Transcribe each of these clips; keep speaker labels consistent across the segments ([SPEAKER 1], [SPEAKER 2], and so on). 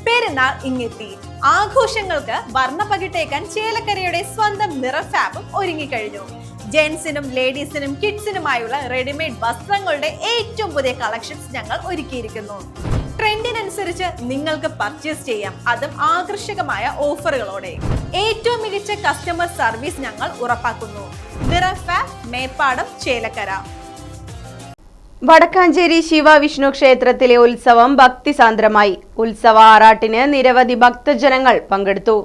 [SPEAKER 1] പെരുന്നാൾ ഇങ്ങെത്തി. ആഘോഷങ്ങൾക്ക് വർണ്ണപ്പകിട്ടേക്കാൻ ചേലക്കരയുടെ സ്വന്തം നിറഫാബും ഒരുങ്ങിക്കഴിഞ്ഞു. ജെന്റ്സിനും ലേഡീസിനും കിഡ്സിനുമായുള്ള റെഡിമെയ്ഡ് വസ്ത്രങ്ങളുടെ ഏറ്റവും പുതിയ കളക്ഷൻസ് ഞങ്ങൾ ഒരുക്കിയിരിക്കുന്നു. ട്രെൻഡിനനുസരിച്ച് നിങ്ങൾക്ക് പർച്ചേസ് ചെയ്യാം, അതും ആകർഷകമായ ഓഫറുകളോടെ. ഏറ്റവും മികച്ച കസ്റ്റമർ സർവീസ് ഞങ്ങൾ ഉറപ്പാക്കുന്നു. നിറഫാബ്, മേപ്പാടം, ചേലക്കര.
[SPEAKER 2] വടക്കാഞ്ചേരി ശിവ വിഷ്ണു ക്ഷേത്രത്തിലെ ഉത്സവം ഭക്തിസാന്ദ്രമായി. ഉത്സവ ആറാട്ടിന് നിരവധി ഭക്തജനങ്ങൾ പങ്കെടുത്തു.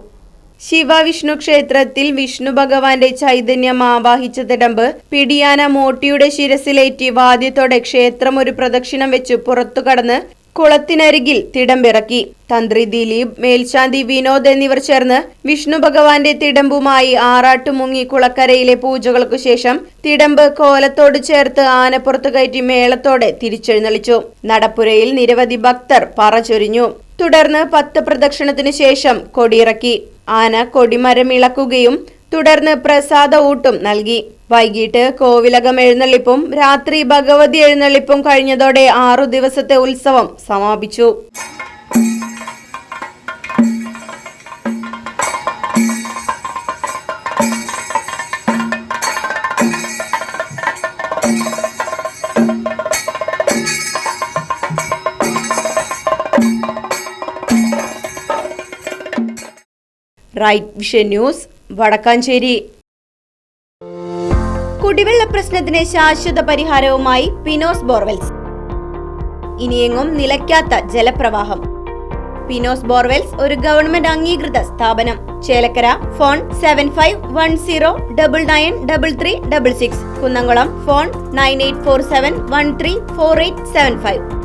[SPEAKER 2] ശിവ വിഷ്ണു ക്ഷേത്രത്തിൽ വിഷ്ണു ഭഗവാന്റെ ചൈതന്യം ആവാഹിച്ച തിടമ്പ് പിടിയാന മോട്ടിയുടെ ശിരസിലേറ്റി വാദ്യത്തോടെ ക്ഷേത്രം ഒരു പ്രദക്ഷിണം വെച്ച് പുറത്തു കടന്ന് കുളത്തിനരികിൽ തിടമ്പിറക്കി. തന്ത്രി ദിലീപ്, മേൽശാന്തി വിനോദ് എന്നിവർ ചേർന്ന് വിഷ്ണു ഭഗവാന്റെ തിടമ്പുമായി ആറാട്ടുമുങ്ങി കുളക്കരയിലെ പൂജകൾക്കു ശേഷം തിടമ്പ് കോലത്തോട് ചേർത്ത് ആനപ്പുറത്തു കയറ്റി മേളത്തോടെ തിരിച്ചെഴുന്നള്ളിച്ചു. നടപ്പുരയിൽ നിരവധി ഭക്തർ പറചൊരിഞ്ഞു. തുടർന്ന് 10 പ്രദക്ഷിണത്തിനു ശേഷം കൊടിയിറക്കി. ആന കൊടിമരം ഇളക്കുകയും തുടർന്ന് പ്രസാദ ഊട്ടും നൽകി. വൈകിട്ട് കോവിലകം എഴുന്നള്ളിപ്പും രാത്രി ഭഗവതി എഴുന്നള്ളിപ്പും കഴിഞ്ഞതോടെ 6 ദിവസത്തെ ഉത്സവം സമാപിച്ചു. Right vision news, Vadakkanchery. കുടിവെള്ള പ്രശ്നത്തിന് ശാശ്വത പരിഹാരവുമായി പിനോസ് ബോർവെൽസ്. ഇനിയെങ്ങും നിലയ്ക്കാത്ത ജലപ്രവാഹം. പിനോസ് ബോർവെൽസ് ഒരു ഗവൺമെന്റ് അംഗീകൃത സ്ഥാപനം. ചേലക്കര. ഫോൺ 7510993366. കുന്നംകുളം. ഫോൺ 9847134875.